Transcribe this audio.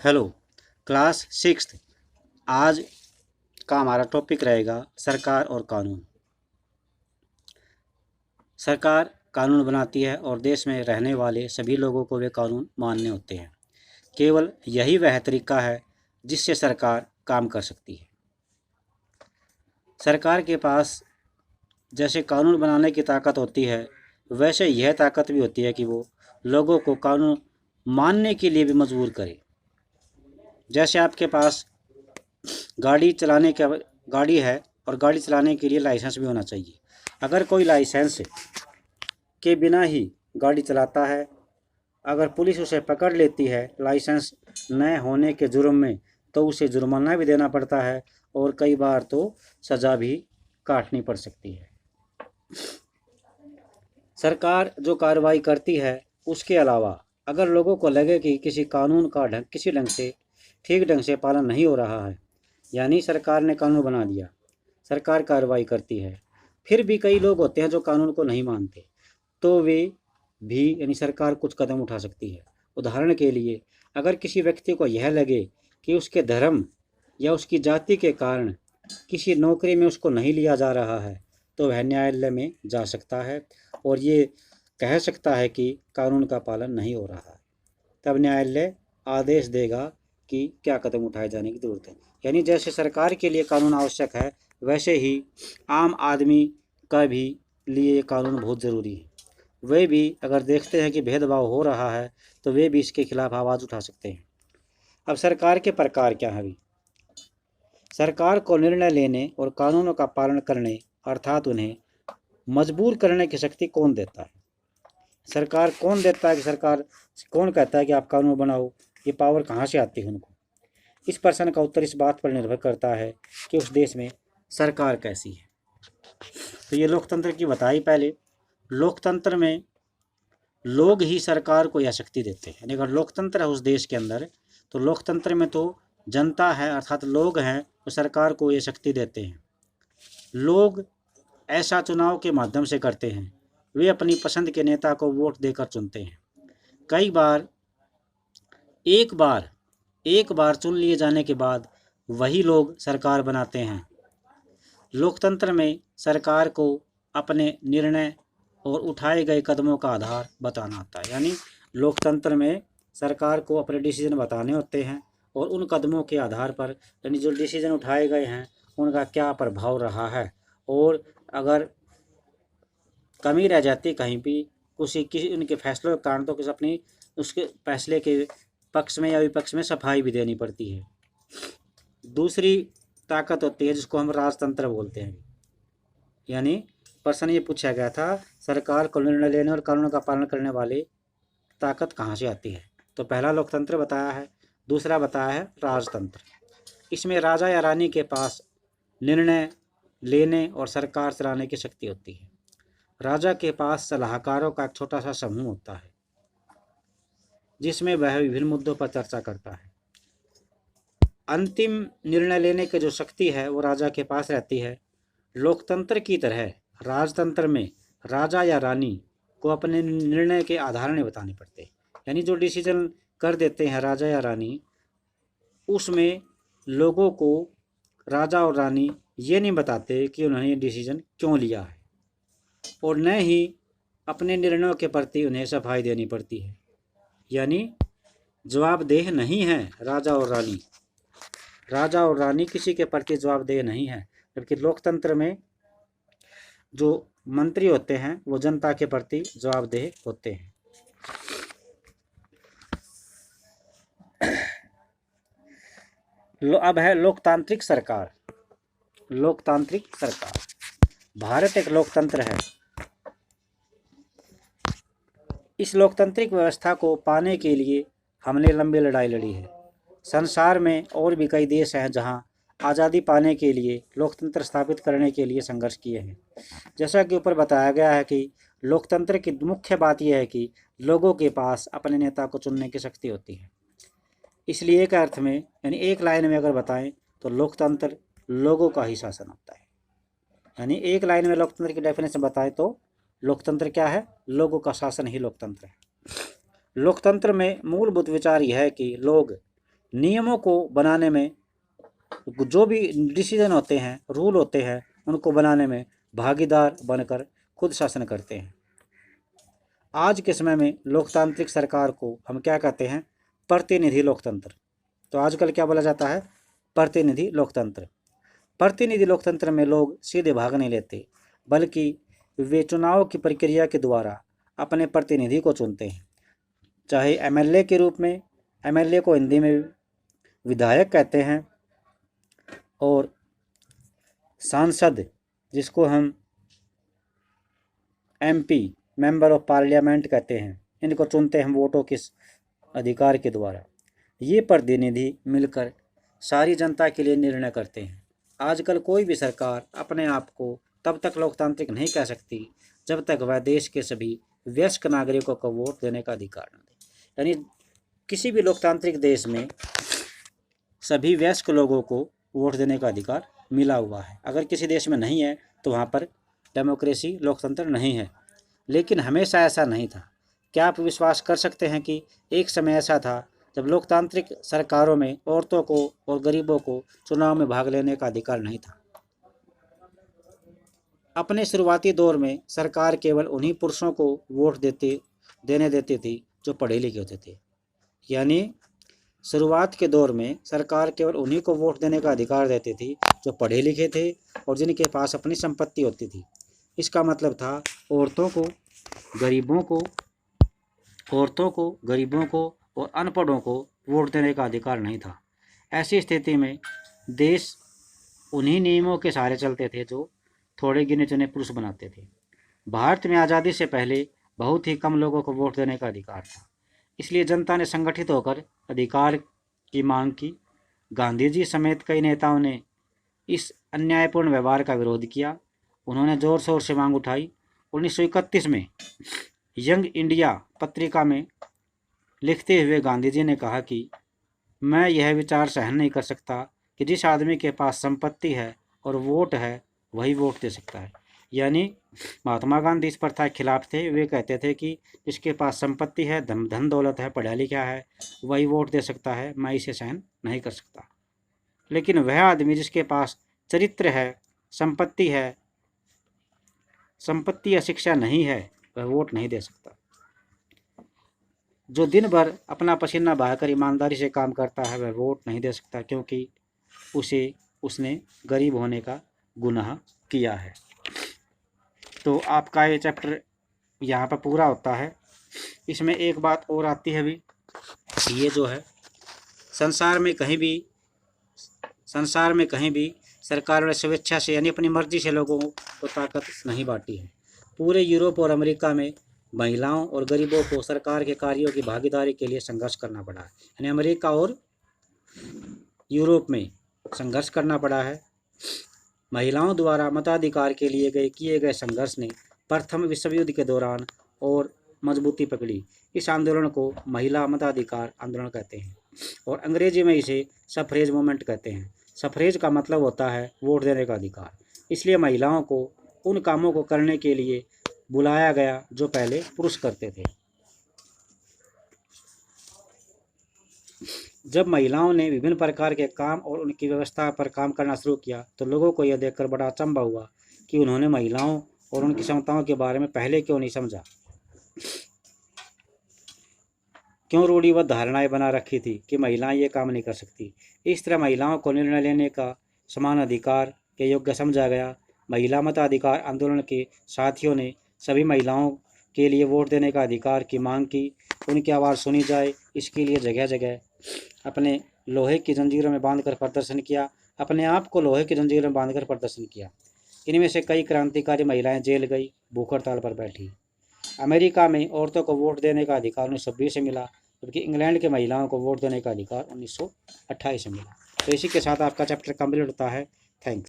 Hello class sixth. आज का हमारा टॉपिक रहेगा सरकार और कानून। सरकार कानून बनाती है और देश में रहने वाले सभी लोगों को वे कानून मानने होते हैं। केवल यही वह तरीका है जिससे सरकार काम कर सकती है। सरकार के पास जैसे कानून बनाने की ताकत होती है, वैसे यह ताकत भी होती है कि वो लोगों को कानून मानने के लिए भी मजबूर करे। जैसे आपके पास गाड़ी चलाने का गाड़ी है और गाड़ी चलाने के लिए लाइसेंस भी होना चाहिए। अगर कोई लाइसेंस के बिना ही गाड़ी चलाता है, अगर पुलिस उसे पकड़ लेती है लाइसेंस न होने के जुर्म में, तो उसे जुर्माना भी देना पड़ता है और कई बार तो सज़ा भी काटनी पड़ सकती है। सरकार जो कार्रवाई करती है, उसके अलावा अगर लोगों को लगे कि किसी कानून का किसी ढंग से ठीक ढंग से पालन नहीं हो रहा है, यानी सरकार ने कानून बना दिया, सरकार कार्रवाई करती है, फिर भी कई लोग होते हैं जो कानून को नहीं मानते, तो वे भी यानी सरकार कुछ कदम उठा सकती है। उदाहरण के लिए, अगर किसी व्यक्ति को यह लगे कि उसके धर्म या उसकी जाति के कारण किसी नौकरी में उसको नहीं लिया जा रहा है, तो वह न्यायालय में जा सकता है और ये कह सकता है कि कानून का पालन नहीं हो रहा है। तब न्यायालय आदेश देगा कि क्या कदम उठाए जाने की ज़रूरत है। यानी जैसे सरकार के लिए कानून आवश्यक है, वैसे ही आम आदमी का भी लिए ये कानून बहुत ज़रूरी है। वे भी अगर देखते हैं कि भेदभाव हो रहा है, तो वे भी इसके खिलाफ आवाज़ उठा सकते हैं। अब सरकार के प्रकार क्या हैं? सरकार को निर्णय लेने और कानूनों का पालन करने अर्थात उन्हें मजबूर करने की शक्ति कौन देता है? सरकार कौन देता है कि सरकार कौन कहता है कि आप कानून बनाओ? ये पावर कहाँ से आती है उनको? इस प्रश्न का उत्तर इस बात पर निर्भर करता है कि उस देश में सरकार कैसी है। तो ये लोकतंत्र की बताई पहले। लोकतंत्र में लोग ही सरकार को यह शक्ति देते हैं। अगर लोकतंत्र है उस देश के अंदर, तो लोकतंत्र में तो जनता है अर्थात लोग हैं, तो सरकार को ये शक्ति देते हैं। लोग ऐसा चुनाव के माध्यम से करते हैं, वे अपनी पसंद के नेता को वोट देकर चुनते हैं। कई बार एक बार चुन लिए जाने के बाद वही लोग सरकार बनाते हैं। लोकतंत्र में सरकार को अपने निर्णय और उठाए गए कदमों का आधार बताना होता है। यानी लोकतंत्र में सरकार को अपने डिसीजन बताने होते हैं और उन कदमों के आधार पर यानी जो डिसीजन उठाए गए हैं उनका क्या प्रभाव रहा है, और अगर कमी रह जाती कहीं भी किसी उनके फैसलों के कारण, तो किसी अपनी उसके फैसले के पक्ष में या विपक्ष में सफाई भी देनी पड़ती है। दूसरी ताकत होती है जिसको हम राजतंत्र बोलते हैं। यानी प्रश्न ये पूछा गया था, सरकार को निर्णय लेने और कानून का पालन करने वाली ताकत कहाँ से आती है? तो पहला लोकतंत्र बताया है, दूसरा बताया है राजतंत्र। इसमें राजा या रानी के पास निर्णय लेने और सरकार चलाने की शक्ति होती है। राजा के पास सलाहकारों का एक छोटा सा समूह होता है जिसमें वह विभिन्न मुद्दों पर चर्चा करता है। अंतिम निर्णय लेने की जो शक्ति है वो राजा के पास रहती है। लोकतंत्र की तरह राजतंत्र में राजा या रानी को अपने निर्णय के आधार नहीं बताने पड़ते। यानी जो डिसीजन कर देते हैं राजा या रानी, उसमें लोगों को राजा और रानी ये नहीं बताते कि उन्होंने ये डिसीजन क्यों लिया है, और न ही अपने निर्णयों के प्रति उन्हें सफाई देनी पड़ती है। यानी जवाबदेह नहीं है राजा और रानी किसी के प्रति जवाबदेह नहीं है, जबकि लोकतंत्र में जो मंत्री होते हैं वो जनता के प्रति जवाबदेह होते हैं। अब है लोकतांत्रिक सरकार। भारत एक लोकतंत्र है। इस लोकतांत्रिक व्यवस्था को पाने के लिए हमने लंबी लड़ाई लड़ी है। संसार में और भी कई देश हैं जहां आज़ादी पाने के लिए, लोकतंत्र स्थापित करने के लिए संघर्ष किए हैं। जैसा कि ऊपर बताया गया है कि लोकतंत्र की मुख्य बात यह है कि लोगों के पास अपने नेता को चुनने की शक्ति होती है। इसलिए एक अर्थ में यानी एक लाइन में अगर बताएं तो लोकतंत्र लोगों का ही शासन होता है। यानी एक लाइन में लोकतंत्र की डेफिनेशन बताएं तो लोकतंत्र क्या है? लोगों का शासन ही लोकतंत्र है। लोकतंत्र में मूलभूत विचार यह है कि लोग नियमों को बनाने में, जो भी डिसीजन होते हैं, रूल होते हैं, उनको बनाने में भागीदार बनकर खुद शासन करते हैं। आज के समय में लोकतांत्रिक सरकार को हम क्या कहते हैं? प्रतिनिधि लोकतंत्र। तो आजकल क्या बोला जाता है? प्रतिनिधि लोकतंत्र। प्रतिनिधि लोकतंत्र में लोग सीधे भाग नहीं लेते, बल्कि वे चुनाव की प्रक्रिया के द्वारा अपने प्रतिनिधि को चुनते हैं, चाहे एमएलए के रूप में। एमएलए को हिंदी में विधायक कहते हैं, और सांसद, जिसको हम एमपी, मेंबर ऑफ पार्लियामेंट कहते हैं, इनको चुनते हैं वोटों के अधिकार के द्वारा। ये प्रतिनिधि मिलकर सारी जनता के लिए निर्णय करते हैं। आजकल कोई भी सरकार अपने आप को तब तक लोकतांत्रिक नहीं कह सकती जब तक वह देश के सभी वयस्क नागरिकों को वोट देने का अधिकार न दे। यानी किसी भी लोकतांत्रिक देश में सभी वयस्क लोगों को वोट देने का अधिकार मिला हुआ है। अगर किसी देश में नहीं है तो वहाँ पर डेमोक्रेसी, लोकतंत्र नहीं है। लेकिन हमेशा ऐसा नहीं था। क्या आप विश्वास कर सकते हैं कि एक समय ऐसा था जब लोकतांत्रिक सरकारों में औरतों को और गरीबों को चुनाव में भाग लेने का अधिकार नहीं था? अपने शुरुआती दौर में सरकार केवल उन्हीं पुरुषों को वोट देने देती थी जो पढ़े लिखे होते थे। यानी शुरुआत के दौर में सरकार केवल उन्हीं को वोट देने का अधिकार देती थी जो पढ़े लिखे थे और जिनके पास अपनी संपत्ति होती थी। इसका मतलब था औरतों को, गरीबों को और अनपढ़ों को वोट देने का अधिकार नहीं था। ऐसी स्थिति में देश उन्हीं नियमों के सहारे चलते थे जो थोड़े गिने चुने पुरुष बनाते थे। भारत में आज़ादी से पहले बहुत ही कम लोगों को वोट देने का अधिकार था। इसलिए जनता ने संगठित होकर अधिकार की मांग की। गांधी जी समेत कई नेताओं ने इस अन्यायपूर्ण व्यवहार का विरोध किया। उन्होंने जोर शोर से मांग उठाई। 1931 में यंग इंडिया पत्रिका में लिखते हुए गांधी जी ने कहा कि मैं यह विचार सहन नहीं कर सकता कि जिस आदमी के पास संपत्ति है और वोट है वही वोट दे सकता है। यानी महात्मा गांधी इस प्रथा के खिलाफ थे। वे कहते थे कि जिसके पास संपत्ति है, धन दौलत है, पढ़ा लिखा है, वही वोट दे सकता है, मैं इसे सहन नहीं कर सकता। लेकिन वह आदमी जिसके पास चरित्र है, संपत्ति या शिक्षा नहीं है, वह वोट नहीं दे सकता। जो दिन भर अपना पसीना बहाकर ईमानदारी से काम करता है वह वोट नहीं दे सकता, क्योंकि उसने गरीब होने का गुनाह किया है। तो आपका ये चैप्टर यहाँ पर पूरा होता है। इसमें एक बात और आती है भी, ये जो है संसार में कहीं भी सरकार ने स्वेच्छा से यानी अपनी मर्जी से लोगों को ताकत नहीं बांटी है। पूरे यूरोप और अमेरिका में महिलाओं और गरीबों को सरकार के कार्यों की भागीदारी के लिए संघर्ष करना पड़ा है। यानी अमेरिका और यूरोप में संघर्ष करना पड़ा है। महिलाओं द्वारा मताधिकार के लिए किए गए संघर्ष ने प्रथम विश्व युद्ध के दौरान और मजबूती पकड़ी। इस आंदोलन को महिला मताधिकार आंदोलन कहते हैं और अंग्रेजी में इसे सफरेज मूवमेंट कहते हैं। सफरेज का मतलब होता है वोट देने का अधिकार। इसलिए महिलाओं को उन कामों को करने के लिए बुलाया गया जो पहले पुरुष करते थे। जब महिलाओं ने विभिन्न प्रकार के काम और उनकी व्यवस्था पर काम करना शुरू किया तो लोगों को यह देखकर बड़ा अचंभा हुआ कि उन्होंने महिलाओं और उनकी क्षमताओं के बारे में पहले क्यों नहीं समझा, क्यों रूढ़िबद्ध धारणाएं बना रखी थी कि महिलाएं ये काम नहीं कर सकती। इस तरह महिलाओं को निर्णय लेने का समान अधिकार के योग्य समझा गया। महिला मताधिकार आंदोलन के साथियों ने सभी महिलाओं के लिए वोट देने का अधिकार की मांग की। उनकी आवाज़ सुनी जाए, इसके लिए जगह जगह अपने लोहे की जंजीरों में बांधकर प्रदर्शन किया। अपने आप को लोहे की जंजीरों में बांधकर प्रदर्शन किया। इनमें से कई क्रांतिकारी महिलाएं जेल गई, भूख हड़ताल पर बैठी। अमेरिका में औरतों को वोट देने का अधिकार 1920 से मिला, जबकि इंग्लैंड के महिलाओं को वोट देने का अधिकार 1928 से मिला। तो इसी के साथ आपका चैप्टर कंप्लीट होता है। थैंक्स।